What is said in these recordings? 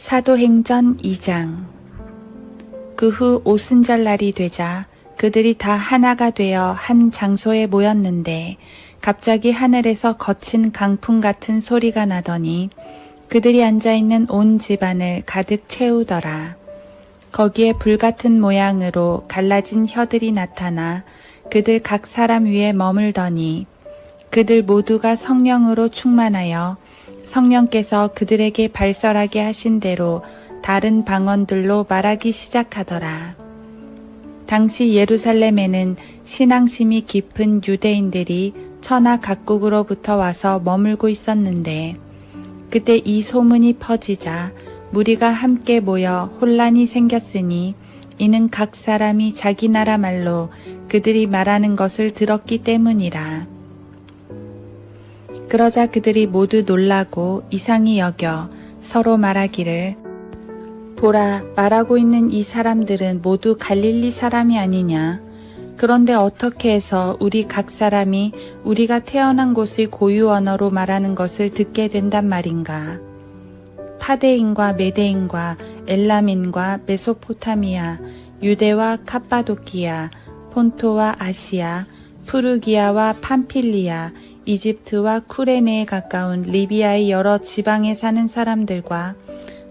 사도행전 2장. 그 후 오순절날이 되자 그들이 다 하나가 되어 한 장소에 모였는데 갑자기 하늘에서 거친 강풍 같은 소리가 나더니 그들이 앉아있는 온 집안을 가득 채우더라. 거기에 불같은 모양으로 갈라진 혀들이 나타나 그들 각 사람 위에 머물더니 그들 모두가 성령으로 충만하여 성령께서 그들에게 발설하게 하신 대로 다른 방언들로 말하기 시작하더라. 당시 예루살렘에는 신앙심이 깊은 유대인들이 천하 각국으로부터 와서 머물고 있었는데 그때 이 소문이 퍼지자 무리가 함께 모여 혼란이 생겼으니 이는 각 사람이 자기 나라 말로 그들이 말하는 것을 들었기 때문이라. 그러자 그들이 모두 놀라고 이상히 여겨 서로 말하기를 보라, 말하고 있는 이 사람들은 모두 갈릴리 사람이 아니냐. 그런데 어떻게 해서 우리 각 사람이 우리가 태어난 곳의 고유 언어로 말하는 것을 듣게 된단 말인가. 파데인과 메데인과 엘람인과 메소포타미아, 유대와 카파도키아, 폰토와 아시아, 푸르기아와 팜필리아, 이집트와 쿠레네에 가까운 리비아의 여러 지방에 사는 사람들과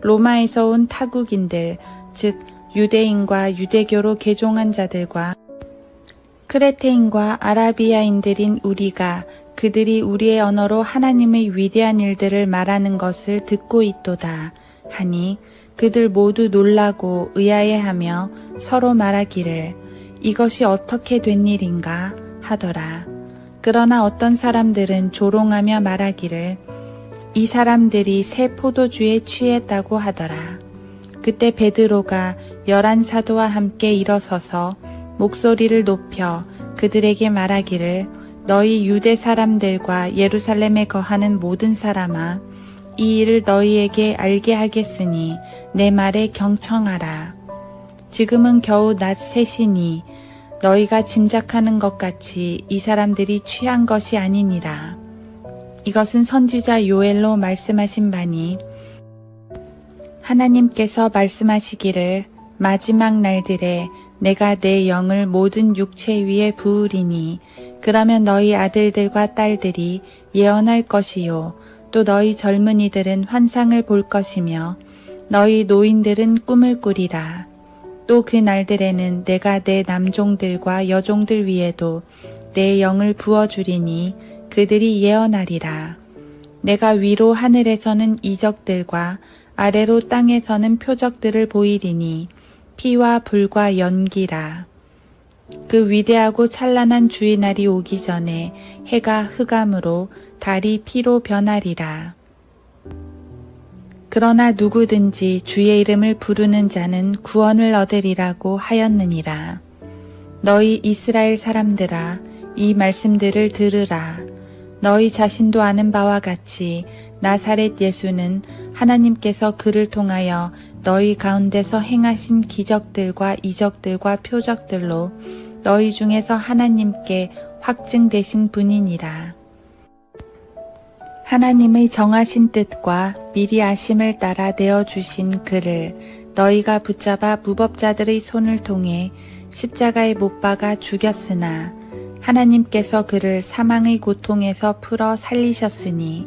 로마에서 온 타국인들, 즉 유대인과 유대교로 개종한 자들과 크레테인과 아라비아인들인 우리가 그들이 우리의 언어로 하나님의 위대한 일들을 말하는 것을 듣고 있도다 하니 그들 모두 놀라고 의아해하며 서로 말하기를 이것이 어떻게 된 일인가 하더라. 그러나 어떤 사람들은 조롱하며 말하기를 이 사람들이 새 포도주에 취했다고 하더라. 그때 베드로가 11사도와 함께 일어서서 목소리를 높여 그들에게 말하기를 너희 유대 사람들과 예루살렘에 거하는 모든 사람아, 이 일을 너희에게 알게 하겠으니 내 말에 경청하라. 지금은 겨우 낮 3시니 너희가 짐작하는 것 같이 이 사람들이 취한 것이 아니니라. 이것은 선지자 요엘로 말씀하신 바니 하나님께서 말씀하시기를 마지막 날들에 내가 내 영을 모든 육체 위에 부으리니 그러면 너희 아들들과 딸들이 예언할 것이요 또 너희 젊은이들은 환상을 볼 것이며 너희 노인들은 꿈을 꾸리라. 또 그 날들에는 내가 내 남종들과 여종들 위에도 내 영을 부어주리니 그들이 예언하리라. 내가 위로 하늘에서는 이적들과 아래로 땅에서는 표적들을 보이리니 피와 불과 연기라. 그 위대하고 찬란한 주의 날이 오기 전에 해가 흑암으로 달이 피로 변하리라. 그러나 누구든지 주의 이름을 부르는 자는 구원을 얻으리라고 하였느니라. 너희 이스라엘 사람들아, 이 말씀들을 들으라. 너희 자신도 아는 바와 같이 나사렛 예수는 하나님께서 그를 통하여 너희 가운데서 행하신 기적들과 이적들과 표적들로 너희 중에서 하나님께 확증되신 분이니라. 하나님의 정하신 뜻과 미리 아심을 따라 내어주신 그를 너희가 붙잡아 무법자들의 손을 통해 십자가에 못 박아 죽였으나 하나님께서 그를 사망의 고통에서 풀어 살리셨으니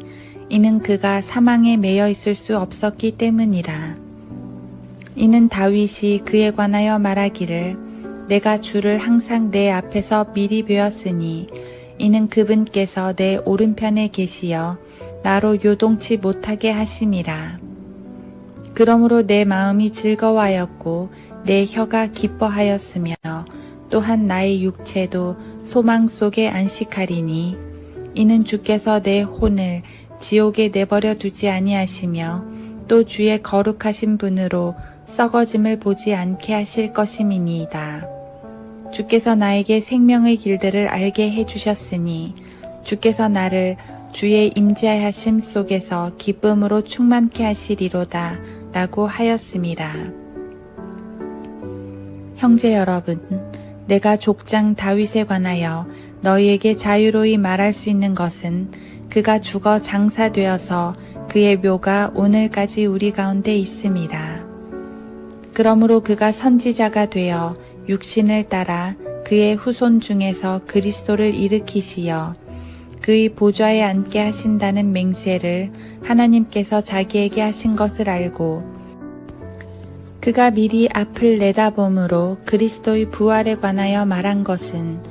이는 그가 사망에 매여 있을 수 없었기 때문이라. 이는 다윗이 그에 관하여 말하기를 내가 주를 항상 내 앞에서 미리 배웠으니 이는 그분께서 내 오른편에 계시어 나로 요동치 못하게 하심이라. 그러므로 내 마음이 즐거워하였고 내 혀가 기뻐하였으며 또한 나의 육체도 소망 속에 안식하리니 이는 주께서 내 혼을 지옥에 내버려 두지 아니하시며 또 주의 거룩하신 분으로 썩어짐을 보지 않게 하실 것임이니이다. 주께서 나에게 생명의 길들을 알게 해주셨으니 주께서 나를 주의 임재하심 속에서 기쁨으로 충만케 하시리로다 라고 하였음이라. 형제 여러분, 내가 족장 다윗에 관하여 너희에게 자유로이 말할 수 있는 것은 그가 죽어 장사되어서 그의 묘가 오늘까지 우리 가운데 있음이라. 그러므로 그가 선지자가 되어 육신을 따라 그의 후손 중에서 그리스도를 일으키시어 그의 보좌에 앉게 하신다는 맹세를 하나님께서 자기에게 하신 것을 알고 그가 미리 앞을 내다봄으로 그리스도의 부활에 관하여 말한 것은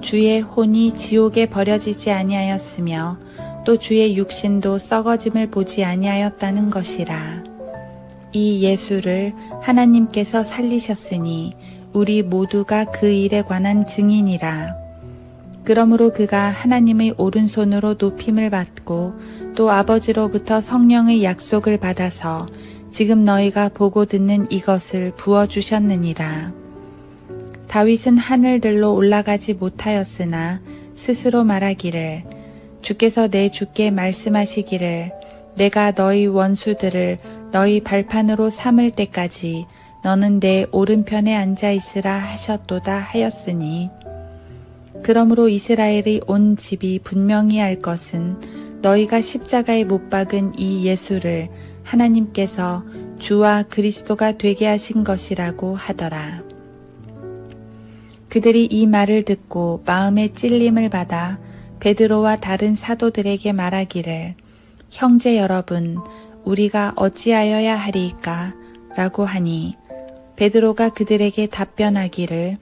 주의 혼이 지옥에 버려지지 아니하였으며 또 주의 육신도 썩어짐을 보지 아니하였다는 것이라. 이 예수를 하나님께서 살리셨으니 우리 모두가 그 일에 관한 증인이라. 그러므로 그가 하나님의 오른손으로 높임을 받고 또 아버지로부터 성령의 약속을 받아서 지금 너희가 보고 듣는 이것을 부어주셨느니라. 다윗은 하늘들로 올라가지 못하였으나 스스로 말하기를 주께서 내 주께 말씀하시기를 내가 너희 원수들을 너희 발판으로 삼을 때까지 너는 내 오른편에 앉아 있으라 하셨도다 하였으니 그러므로 이스라엘의 온 집이 분명히 알 것은 너희가 십자가에 못 박은 이 예수를 하나님께서 주와 그리스도가 되게 하신 것이라고 하더라. 그들이 이 말을 듣고 마음에 찔림을 받아 베드로와 다른 사도들에게 말하기를 형제 여러분 우리가 어찌하여야 하리이까 라고 하니 베드로가 그들에게 답변하기를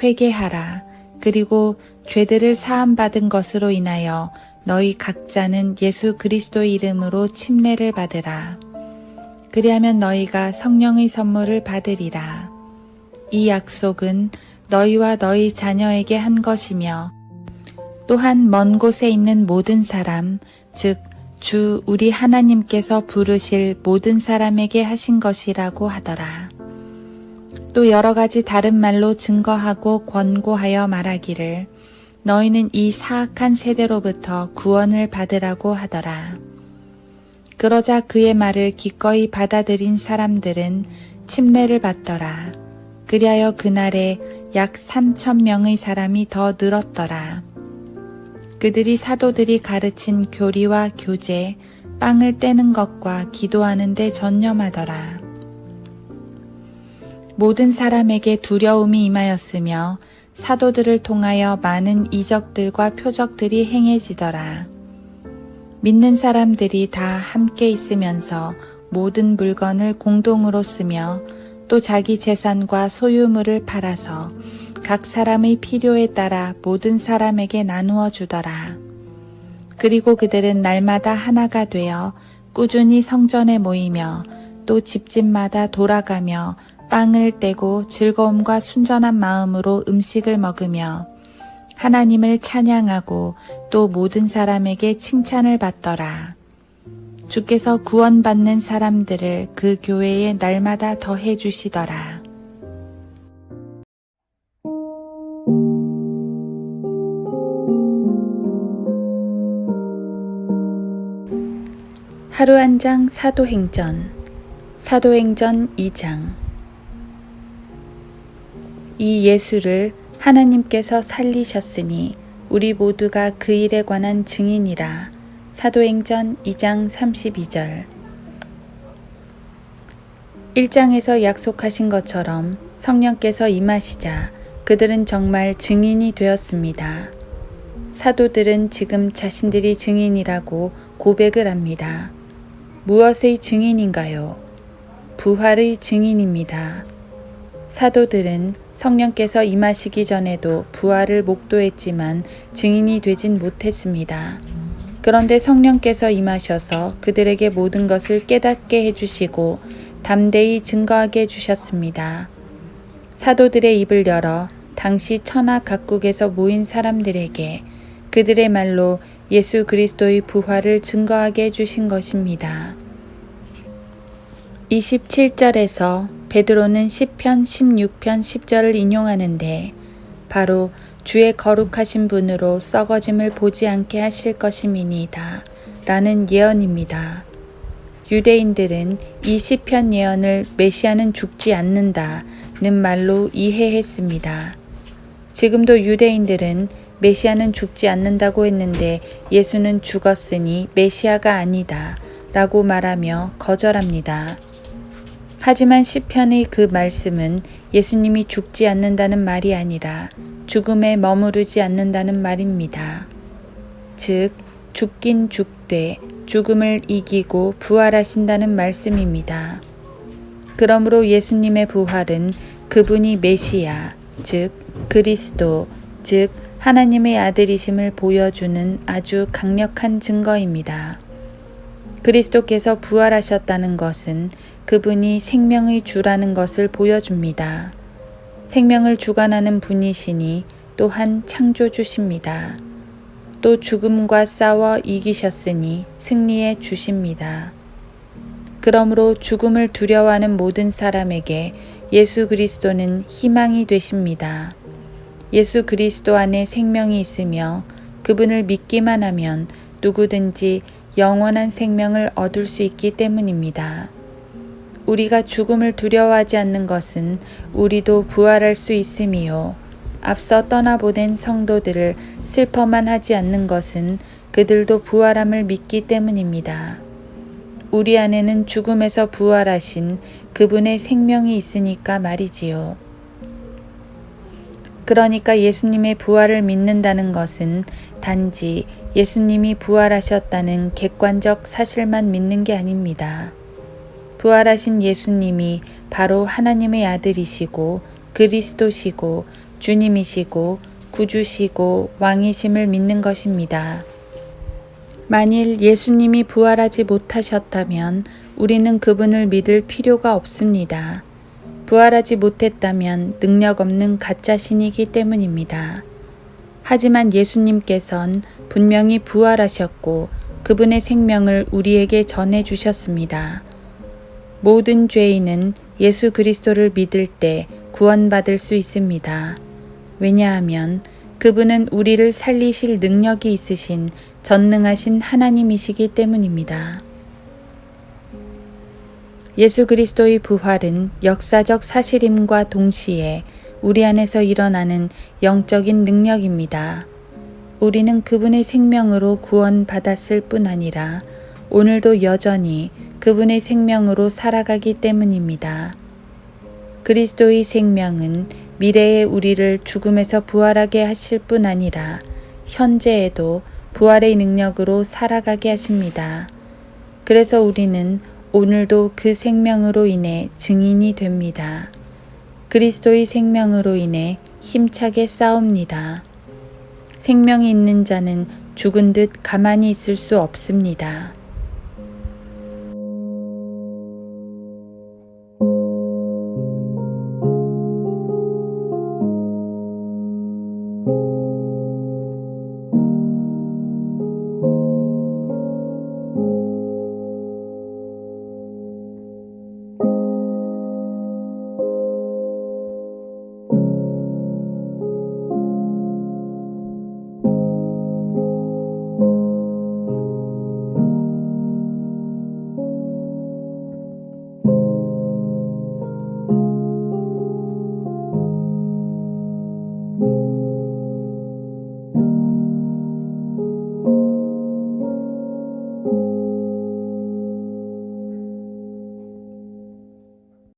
회개하라. 그리고 죄들을 사함받은 것으로 인하여 너희 각자는 예수 그리스도의 이름으로 침례를 받으라. 그리하면 너희가 성령의 선물을 받으리라. 이 약속은 너희와 너희 자녀에게 한 것이며 또한 먼 곳에 있는 모든 사람, 즉 주 우리 하나님께서 부르실 모든 사람에게 하신 것이라고 하더라. 또 여러 가지 다른 말로 증거하고 권고하여 말하기를 너희는 이 사악한 세대로부터 구원을 받으라고 하더라. 그러자 그의 말을 기꺼이 받아들인 사람들은 침례를 받더라. 그리하여 그날에 약 3,000명의 사람이 더 늘었더라. 그들이 사도들이 가르친 교리와 교제, 빵을 떼는 것과 기도하는 데 전념하더라. 모든 사람에게 두려움이 임하였으며 사도들을 통하여 많은 이적들과 표적들이 행해지더라. 믿는 사람들이 다 함께 있으면서 모든 물건을 공동으로 쓰며 또 자기 재산과 소유물을 팔아서 각 사람의 필요에 따라 모든 사람에게 나누어 주더라. 그리고 그들은 날마다 하나가 되어 꾸준히 성전에 모이며 또 집집마다 돌아가며 빵을 떼고 즐거움과 순전한 마음으로 음식을 먹으며 하나님을 찬양하고 또 모든 사람에게 칭찬을 받더라. 주께서 구원받는 사람들을 그 교회에 날마다 더해 주시더라. 하루 한 장 사도행전 2장. 이 예수를 하나님께서 살리셨으니 우리 모두가 그 일에 관한 증인이라. 사도행전 2장 32절. 1장에서 약속하신 것처럼 성령께서 임하시자 그들은 정말 증인이 되었습니다. 사도들은 지금 자신들이 증인이라고 고백을 합니다. 무엇의 증인인가요? 부활의 증인입니다. 사도들은 성령께서 임하시기 전에도 부활을 목도했지만 증인이 되진 못했습니다. 그런데 성령께서 임하셔서 그들에게 모든 것을 깨닫게 해주시고 담대히 증거하게 해주셨습니다. 사도들의 입을 열어 당시 천하 각국에서 모인 사람들에게 그들의 말로 예수 그리스도의 부활을 증거하게 해주신 것입니다. 27절에서 베드로는 시편 16편 10절을 인용하는데 바로 주의 거룩하신 분으로 썩어짐을 보지 않게 하실 것임이니이다 라는 예언입니다. 유대인들은 이 시편 예언을 메시아는 죽지 않는다는 말로 이해했습니다. 지금도 유대인들은 메시아는 죽지 않는다고 했는데 예수는 죽었으니 메시아가 아니다 라고 말하며 거절합니다. 하지만 시편의 그 말씀은 예수님이 죽지 않는다는 말이 아니라 죽음에 머무르지 않는다는 말입니다. 즉, 죽긴 죽되 죽음을 이기고 부활하신다는 말씀입니다. 그러므로 예수님의 부활은 그분이 메시아, 즉 그리스도, 즉 하나님의 아들이심을 보여주는 아주 강력한 증거입니다. 그리스도께서 부활하셨다는 것은 그분이 생명의 주라는 것을 보여줍니다. 생명을 주관하는 분이시니 또한 창조주십니다. 또 죽음과 싸워 이기셨으니 승리의 주십니다. 그러므로 죽음을 두려워하는 모든 사람에게 예수 그리스도는 희망이 되십니다. 예수 그리스도 안에 생명이 있으며 그분을 믿기만 하면 누구든지 영원한 생명을 얻을 수 있기 때문입니다. 우리가 죽음을 두려워하지 않는 것은 우리도 부활할 수 있음이요. 앞서 떠나보낸 성도들을 슬퍼만 하지 않는 것은 그들도 부활함을 믿기 때문입니다. 우리 안에는 죽음에서 부활하신 그분의 생명이 있으니까 말이지요. 그러니까 예수님의 부활을 믿는다는 것은 단지 예수님이 부활하셨다는 객관적 사실만 믿는 게 아닙니다. 부활하신 예수님이 바로 하나님의 아들이시고 그리스도시고 주님이시고 구주시고 왕이심을 믿는 것입니다. 만일 예수님이 부활하지 못하셨다면 우리는 그분을 믿을 필요가 없습니다. 부활하지 못했다면 능력 없는 가짜 신이기 때문입니다. 하지만 예수님께선 분명히 부활하셨고 그분의 생명을 우리에게 전해주셨습니다. 모든 죄인은 예수 그리스도를 믿을 때 구원받을 수 있습니다. 왜냐하면 그분은 우리를 살리실 능력이 있으신 전능하신 하나님이시기 때문입니다. 예수 그리스도의 부활은 역사적 사실임과 동시에 우리 안에서 일어나는 영적인 능력입니다. 우리는 그분의 생명으로 구원받았을 뿐 아니라 오늘도 여전히 그분의 생명으로 살아가기 때문입니다. 그리스도의 생명은 미래의 우리를 죽음에서 부활하게 하실 뿐 아니라 현재에도 부활의 능력으로 살아가게 하십니다. 그래서 우리는 오늘도 그 생명으로 인해 증인이 됩니다. 그리스도의 생명으로 인해 힘차게 싸웁니다. 생명이 있는 자는 죽은 듯 가만히 있을 수 없습니다.